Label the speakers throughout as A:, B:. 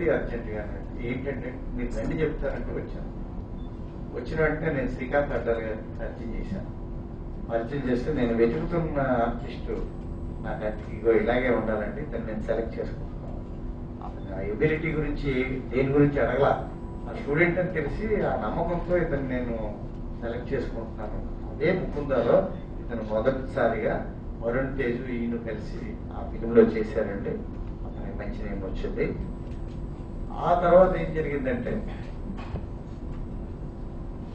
A: రండి అర్జెంటుగా ఏంటంటే మీరు రండి చెప్తారంటే వచ్చాను. వచ్చిన వెంటనే నేను శ్రీకాంత్ అడ్డారు గారిని పరిచయం చేశాను. పరిచయం చేస్తే నేను వెతుకుతున్న ఆర్టిస్టు నాకు ఇగో ఇలాగే ఉండాలండి, దాన్ని నేను సెలెక్ట్ చేసుకుంటున్నాను. అతను ఆ ఎబిలిటీ గురించి దేని గురించి అడగల, ఆ స్టూడెంట్ అని తెలిసి ఆ నమ్మకంతో ఇతను నేను సెలెక్ట్ చేసుకుంటున్నాను. అదే ముకుందాలో ఇతను మొదటిసారిగా వరుణ్ తేజు ఈయన కలిసి ఆ ఫిలింలో చేశారండి. అతనికి మంచి నేమ్ వచ్చింది. ఆ తర్వాత ఏం జరిగిందంటే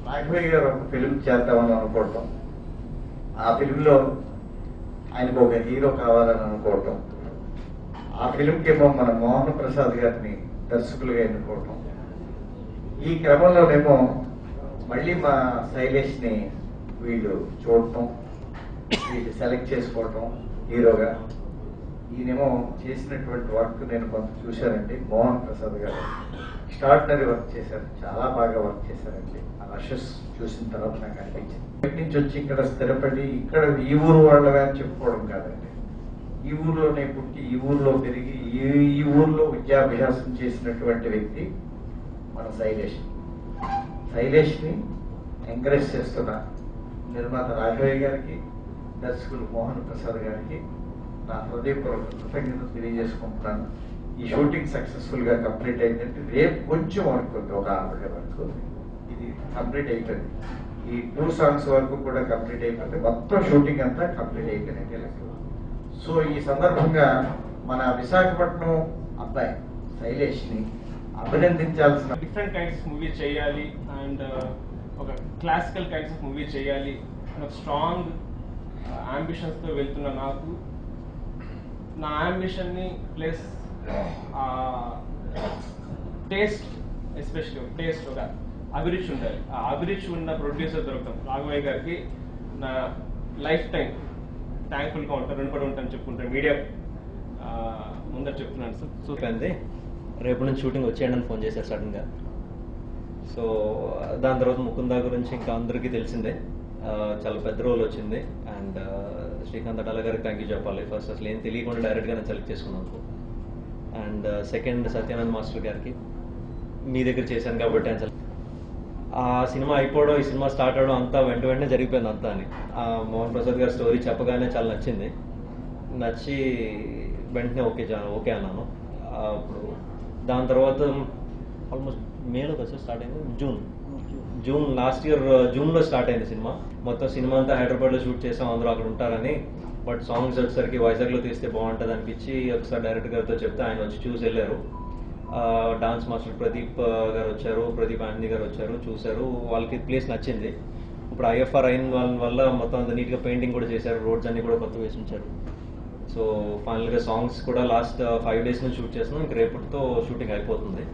A: రాఘవయ్య గారు ఒక ఫిలిం చేద్దామని అనుకోవటం, ఆ ఫిలింలో ఆయనకు ఒక హీరో కావాలని అనుకోవటం, ఆ ఫిలింకేమో మన మోహన్ ప్రసాద్ గారిని దర్శకులుగా ఎన్నుకోవటం. ఈ క్రమంలోనేమో మళ్ళీ మా శైలేష్ ని వీళ్ళు చూడటం, వీళ్ళు సెలెక్ట్ చేసుకోవటం హీరోగా. ఈయనేమో చేసినటువంటి వర్క్ నేను కొంత చూశానండి. మోహన్ ప్రసాద్ గారు ఎక్స్ట్రాడినరీ వర్క్ చేశారు, చాలా బాగా వర్క్ చేశారండి. ఆ రషెస్ చూసిన తర్వాత నాకు అనిపించింది, బయట నుంచి వచ్చి ఇక్కడ స్థిరపడి ఇక్కడ ఈ ఊరు వాళ్ళవే అని చెప్పుకోవడం కాదండి. ఈ ఊర్లోనే పుట్టి ఈ ఊర్లో పెరిగి ఈ ఊర్లో విద్యాభ్యాసం చేసినటువంటి వ్యక్తి మన శైలేష్. శైలేష్ని ఎంకరేజ్ చేస్తున్న నిర్మాత రాఘవయ్య గారికి, దర్శకులు మోహన్ ప్రసాద్ గారికి నా హృదయపూర్వక కృతజ్ఞతలు తెలియజేసుకుంటున్నాను. ఈ షూటింగ్ సక్సెస్ఫుల్ గా కంప్లీట్ అయిందంటే రేపు కొంచెం అనుకుంది, ఒక 6 వరకు ఇది కంప్లీట్ అయిపోయింది. ఈ 2 సాంగ్స్ వరకు కూడా కంప్లీట్ అయిపోయింది. మొత్తం షూటింగ్ అంతా కంప్లీట్ అయిపోయినట్టే లెక్క. సో ఈ సందర్భంగా మన విశాఖపట్నం అబ్బాయి శైలేష్ ని అభినందించాల్సిన.
B: డిఫరెంట్ కైండ్స్ ఆఫ్ మూవీ చేయాలి అండ్ ఒక క్లాసికల్ కైండ్స్ ఆఫ్ మూవీ చేయాలి ఒక స్ట్రాంగ్ అంబిషన్స్ తో వెళ్తున్న నాకు నా అంబిషన్ ని ప్లస్ టేస్ట్, ఎస్పెషల్లీ టేస్ట్ ఒక అభిరుచి ఉండాలి. ఆ అభిరుచి ఉన్న ప్రొడ్యూసర్ దొరకడం రాఘవయ్య గారికి నా లైఫ్ టైం థ్యాంక్ఫుల్గా ఉంటాను, రుణపడి ఉంటాను చెప్పుకుంటాను. మీడియా ముందర చెప్తున్నాను సార్.
C: చూపింది రేపు నుంచి షూటింగ్ వచ్చేయండి అని ఫోన్ చేశారు సడన్గా. సో దాని తర్వాత ముకుందా గురించి ఇంకా అందరికీ తెలిసిందే, చాలా పెద్ద రోల్ వచ్చింది. అండ్ శ్రీకాంత్ అడ్డాల గారికి థ్యాంక్ యూ చెప్పాలి. ఫస్ట్ అసలు ఏం తెలియకుండా డైరెక్ట్గా నేను సెలెక్ట్ చేసుకున్నాను. అండ్ సెకండ్ సత్యానంద్ మాస్టర్ గారికి, మీ దగ్గర చేశాను కాబట్టి ఆయన ఆ సినిమా అయిపోవడం, ఈ సినిమా స్టార్ట్ అవడం అంతా వెంటనే జరిగిపోయింది అంతా అని. మోహన్ ప్రసాద్ గారి స్టోరీ చెప్పగానే చాలా నచ్చింది. నచ్చి వెంటనే ఓకే అన్నాను. అప్పుడు దాని తర్వాత ఆల్మోస్ట్ మేలో వచ్చి స్టార్ట్ అయింది, జూన్ లాస్ట్ ఇయర్ జూన్లో స్టార్ట్ అయింది సినిమా. మొత్తం సినిమా అంతా హైదరాబాద్లో షూట్ చేసాం, అందరూ అక్కడ ఉంటారని. బట్ సాంగ్స్ వచ్చేసరికి వైజాగ్లో తీస్తే బాగుంటుంది అనిపించి ఒకసారి డైరెక్టర్ గారితో చెప్తే ఆయన వచ్చి చూసి వెళ్ళారు. డాన్స్ మాస్టర్ ప్రదీప్ గారు వచ్చారు, ప్రదీప్ ఆంజనీ గారు వచ్చారు, చూశారు. వాళ్ళకి ప్లేస్ నచ్చింది. ఇప్పుడు ఐఎఫ్ఆర్ అయిన వల్ల మొత్తం అంత నీట్గా పెయింటింగ్ కూడా చేశారు, రోడ్స్ అన్ని కూడా కొత్త వేసి ఉంచారు. సో ఫైనల్గా సాంగ్స్ కూడా లాస్ట్ 5 days నుంచి షూట్ చేస్తున్నాం. ఇంక రేపటితో షూటింగ్ అయిపోతుంది.